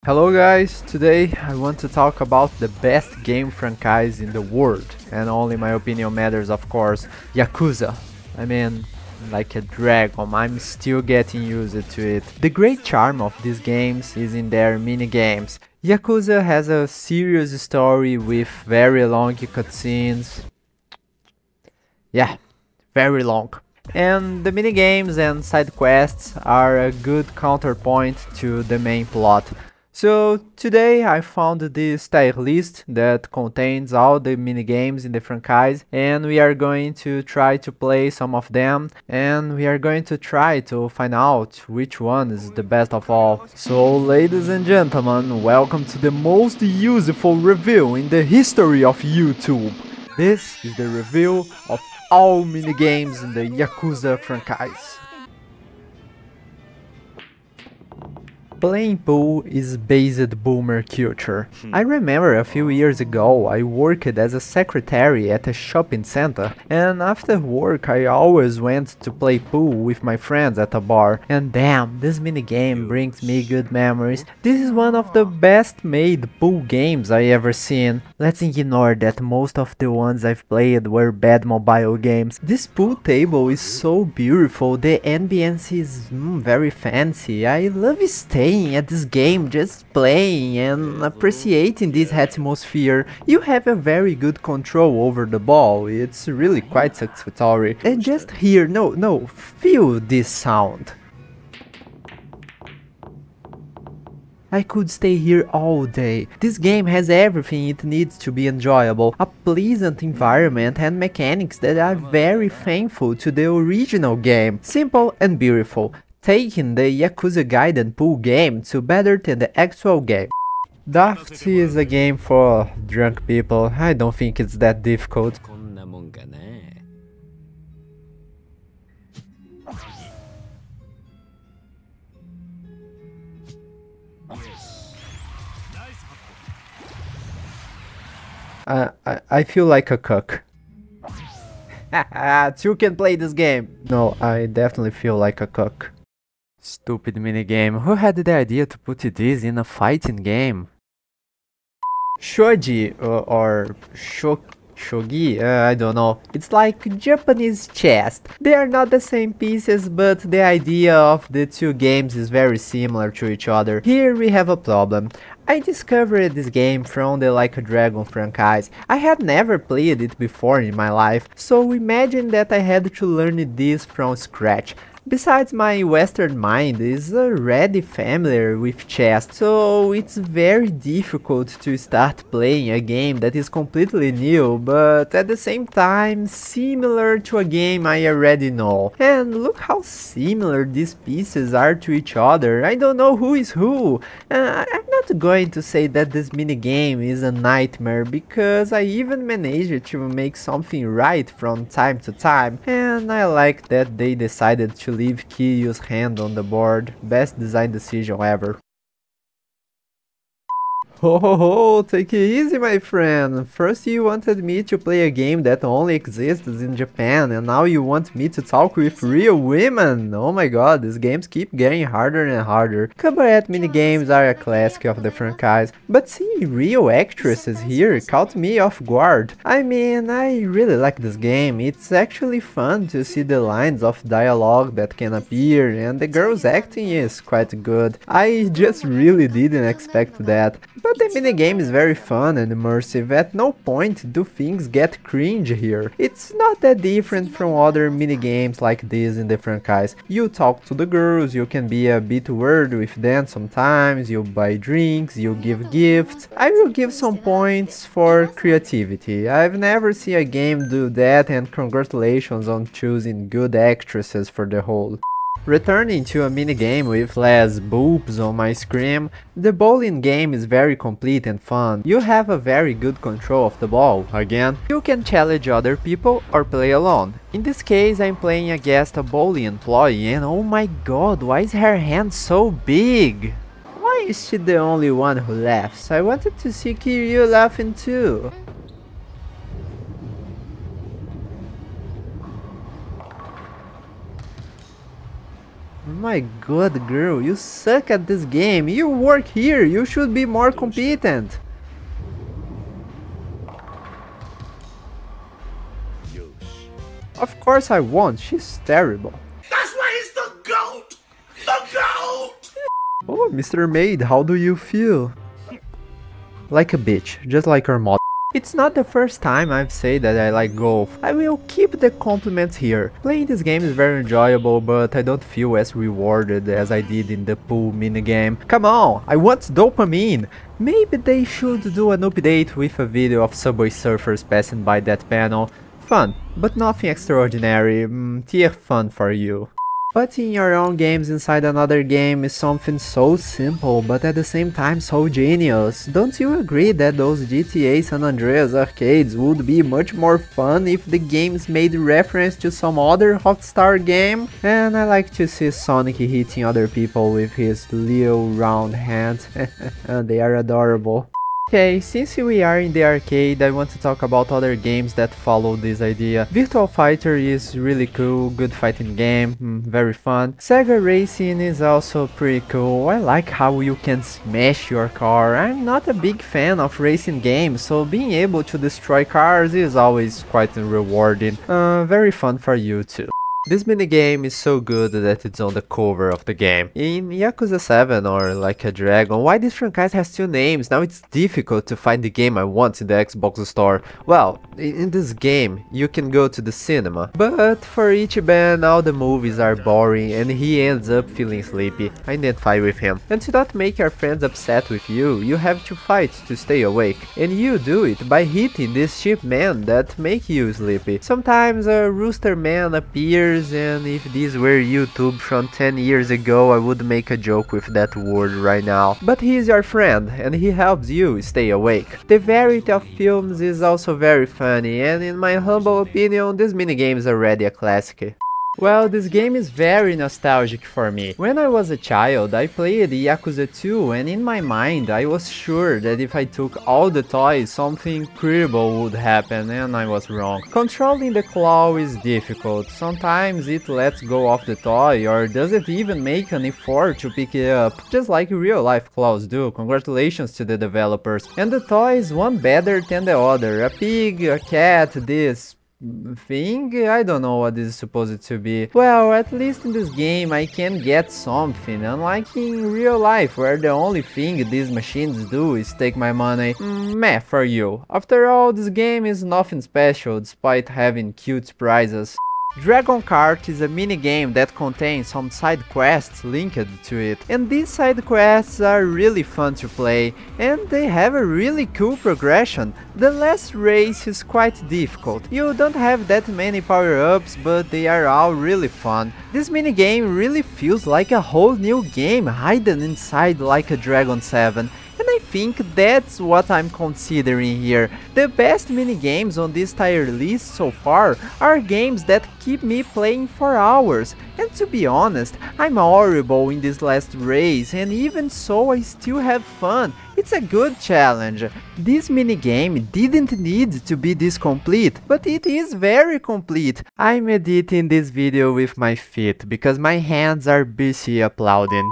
Hello guys, today I want to talk about the best game franchise in the world, and only my opinion matters, of course, Yakuza. I mean, like a dragon, I'm still getting used to it. The great charm of these games is in their minigames. Yakuza has a serious story with very long cutscenes. Yeah, very long. And the minigames and side quests are a good counterpoint to the main plot. So today I found this tier list that contains all the minigames in the franchise, and we are going to try to play some of them, and we are going to try to find out which one is the best of all. So ladies and gentlemen, welcome to the most useful review in the history of YouTube. This is the review of all minigames in the Yakuza franchise. Playing pool is based boomer culture. I remember a few years ago I worked as a secretary at a shopping center, and after work I always went to play pool with my friends at a bar. And damn, this minigame brings me good memories. This is one of the best made pool games I ever seen. Let's ignore that most of the ones I've played were bad mobile games. This pool table is so beautiful, the ambience is very fancy. I love staying at this game, just playing and appreciating this atmosphere. You have a very good control over the ball, it's really quite satisfactory. And just hear, no, feel this sound. I could stay here all day. This game has everything it needs to be enjoyable, a pleasant environment and mechanics that are very thankful to the original game. Simple and beautiful, taking the Yakuza Gaiden pool game to better than the actual game. Daft is a game for drunk people. I don't think it's that difficult. I feel like a cook. Two can play this game. No, I definitely feel like a cook. Stupid minigame. Who had the idea to put this in a fighting game? Shoji or shogi, I don't know. It's like Japanese chess. They are not the same pieces, but the idea of the two games is very similar to each other. Here we have a problem. I discovered this game from the Like a Dragon franchise. I had never played it before in my life, so imagine that I had to learn this from scratch. Besides, my Western mind is already familiar with chess, so it's very difficult to start playing a game that is completely new, but at the same time similar to a game I already know. And look how similar these pieces are to each other. I don't know who is who. I'm not going to say that this minigame is a nightmare, because I even managed to make something right from time to time, and I like that they decided to leave Kiryu's hand on the board. Best design decision ever. Ho, take it easy, my friend. First you wanted me to play a game that only exists in Japan, and now you want me to talk with real women. Oh my god, these games keep getting harder and harder. Cabaret minigames are a classic of the franchise, but seeing real actresses here caught me off guard. I mean, I really like this game. It's actually fun to see the lines of dialogue that can appear, and the girls' acting is quite good. I just really didn't expect that. But the minigame is very fun and immersive. At no point do things get cringe here. It's not that different from other minigames like this in the franchise. You talk to the girls, you can be a bit weird with them sometimes, you buy drinks, you give gifts. I will give some points for creativity. I've never seen a game do that, and congratulations on choosing good actresses for the role. Returning to a minigame with less boobs on my screen, the bowling game is very complete and fun. You have a very good control of the ball. Again, you can challenge other people or play alone. In this case, I'm playing against a bowling employee, and oh my god, why is her hand so big? Why is she the only one who laughs? I wanted to see Kiryu laughing too. My god, girl, you suck at this game. You work here, you should be more competent. Of course I won't, she's terrible. That's why he's the GOAT! The GOAT! Oh, Mr. Maid, how do you feel? Like a bitch, just like her mother. It's not the first time I've said that I like golf. I will keep the compliments here. Playing this game is very enjoyable, but I don't feel as rewarded as I did in the pool minigame. Come on, I want dopamine! Maybe they should do an update with a video of Subway Surfers passing by that panel. Fun, but nothing extraordinary. Tier fun for you. Putting your own games inside another game is something so simple, but at the same time so genius. Don't you agree that those GTA San Andreas arcades would be much more fun if the games made reference to some other Rockstar game? And I like to see Sonic hitting other people with his little round hands. They are adorable. Okay, since we are in the arcade, I want to talk about other games that follow this idea. Virtua Fighter is really cool, good fighting game, very fun. Sega Racing is also pretty cool. I like how you can smash your car. I'm not a big fan of racing games, so being able to destroy cars is always quite rewarding. Very fun for you too. This minigame is so good that it's on the cover of the game. In Yakuza 7 or Like a Dragon, why this franchise has two names? Now it's difficult to find the game I want in the Xbox store. Well, in this game, you can go to the cinema. But for Ichiban, all the movies are boring and he ends up feeling sleepy. I identify with him. And to not make your friends upset with you, you have to fight to stay awake. And you do it by hitting these sheep men that make you sleepy. Sometimes a rooster man appears, and if this were YouTube from 10 years ago, I would make a joke with that word right now. But he is your friend, and he helps you stay awake. The variety of films is also very funny, and in my humble opinion, this minigame is already a classic. Well, this game is very nostalgic for me. When I was a child, I played Yakuza 2 and in my mind I was sure that if I took all the toys, something incredible would happen, and I was wrong. Controlling the claw is difficult. Sometimes it lets go of the toy or doesn't even make an effort to pick it up, just like real life claws do. Congratulations to the developers. And the toy is one better than the other. A pig, a cat, this thing? I don't know what this is supposed to be. Well, at least in this game I can get something, unlike in real life where the only thing these machines do is take my money. Meh for you. After all, this game is nothing special despite having cute prizes. Dragon Kart is a minigame that contains some side quests linked to it, and these side quests are really fun to play, and they have a really cool progression. The last race is quite difficult. You don't have that many power-ups, but they are all really fun. This minigame really feels like a whole new game hidden inside Like a Dragon 7. And I think that's what I'm considering here. The best minigames on this tier list so far are games that keep me playing for hours. And to be honest, I'm horrible in this last race, and even so I still have fun. It's a good challenge. This minigame didn't need to be this complete, but it is very complete. I'm editing this video with my feet because my hands are busy applauding.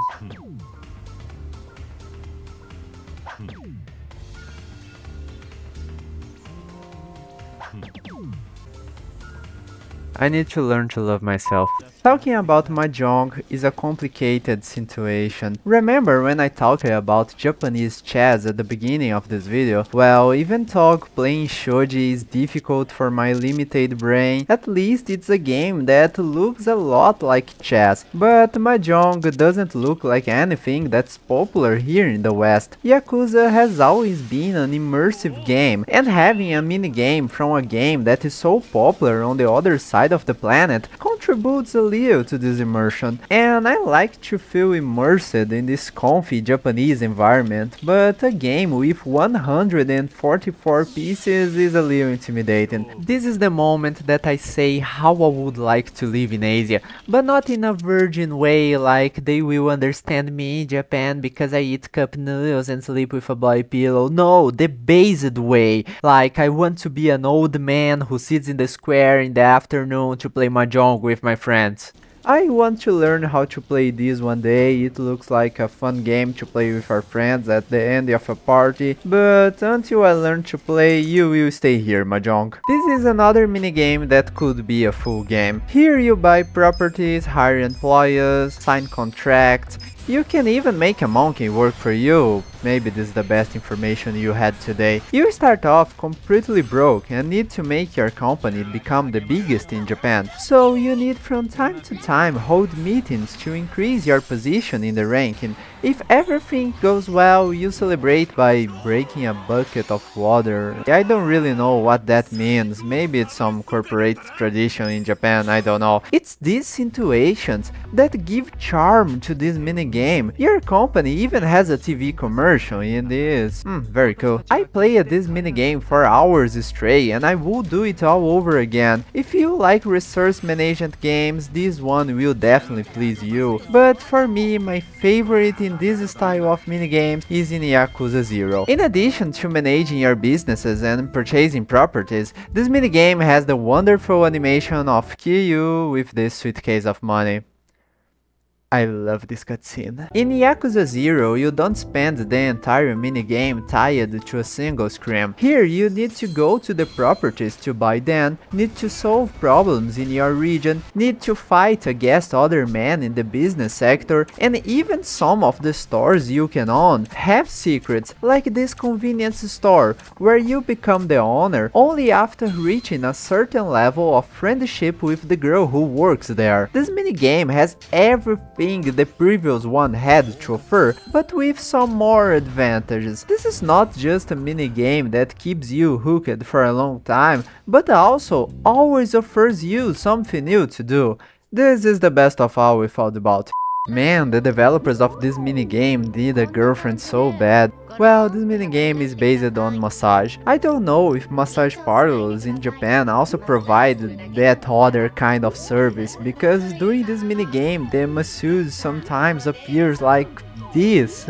I need to learn to love myself. Talking about mahjong is a complicated situation. Remember when I talked about Japanese chess at the beginning of this video? Well, even though playing shogi is difficult for my limited brain, at least it's a game that looks a lot like chess. But mahjong doesn't look like anything that's popular here in the West. Yakuza has always been an immersive game, and having a minigame from a game that is so popular on the other side of the planet contributes a little to this immersion. And I like to feel immersed in this comfy Japanese environment, but a game with 144 pieces is a little intimidating. This is the moment that I say how I would like to live in Asia, but not in a virgin way like they will understand me in Japan because I eat cup noodles and sleep with a boy pillow. No, the based way, like I want to be an old man who sits in the square in the afternoon to play mahjong with my friends. I want to learn how to play this one day. It looks like a fun game to play with our friends at the end of a party, but until I learn to play, you will stay here, Mahjong. This is another minigame that could be a full game. Here you buy properties, hire employees, sign contracts. You can even make a monkey work for you. Maybe this is the best information you had today. You start off completely broke and need to make your company become the biggest in Japan. So you need from time to time hold meetings to increase your position in the ranking. If everything goes well, you celebrate by breaking a bucket of water. I don't really know what that means. Maybe it's some corporate tradition in Japan, I don't know. It's these situations that give charm to this minigame. Your company even has a TV commercial in this. Very cool. I played this minigame for hours straight and I will do it all over again. If you like resource management games, this one will definitely please you. But for me, my favorite in this style of minigames is in Yakuza 0. In addition to managing your businesses and purchasing properties, this minigame has the wonderful animation of Kiryu with this suitcase of money. I love this cutscene. In Yakuza 0, you don't spend the entire minigame tied to a single screen. Here you need to go to the properties to buy them, need to solve problems in your region, need to fight against other men in the business sector, and even some of the stores you can own have secrets, like this convenience store, where you become the owner only after reaching a certain level of friendship with the girl who works there. This minigame has everything the previous one had to offer, but with some more advantages. This is not just a minigame that keeps you hooked for a long time, but also always offers you something new to do. This is the best of all without doubt. Man, the developers of this minigame did a girlfriend so bad. Well, this minigame is based on massage. I don't know if massage parlors in Japan also provide that other kind of service, because during this minigame the masseuse sometimes appears like this.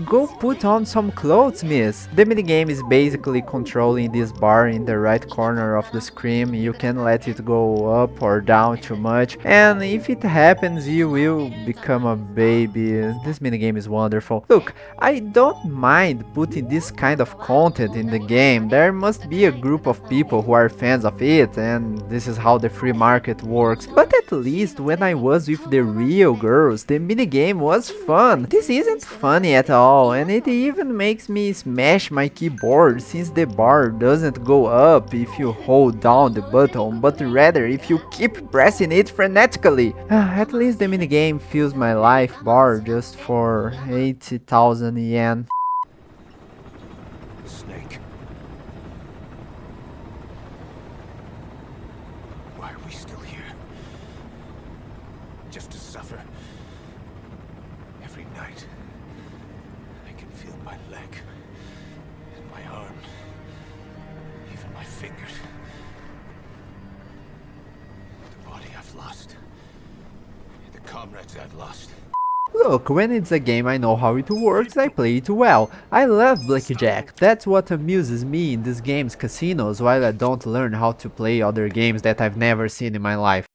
Go put on some clothes, miss. The minigame is basically controlling this bar in the right corner of the screen. You can let it go up or down too much, and if it happens you will become a baby. This minigame is wonderful. Look, I don't mind putting this kind of content in the game. There must be a group of people who are fans of it, and this is how the free market works. But at least when I was with the real girls, the minigame was fun. This isn't funny at all, and it even makes me smash my keyboard, since the bar doesn't go up if you hold down the button, but rather if you keep pressing it frenetically. At least the minigame fills my life bar just for 80,000 yen. Snake. Why are we still here? Just to suffer? Every night, I can feel my leg, and my arm, even my fingers. The body I've lost, the comrades I've lost. Look, when it's a game I know how it works, I play it well. I love blackjack. That's what amuses me in these games casinos, while I don't learn how to play other games that I've never seen in my life.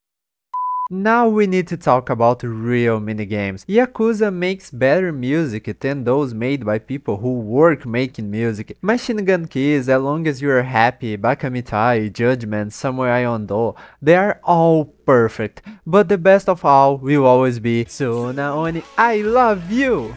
Now we need to talk about real minigames. Yakuza makes better music than those made by people who work making music. Machine Gun Keys, As Long As You're Happy, Bakamitai, Judgment, Samurai Ondo, they are all perfect. But the best of all will always be Suna Oni, I Love You!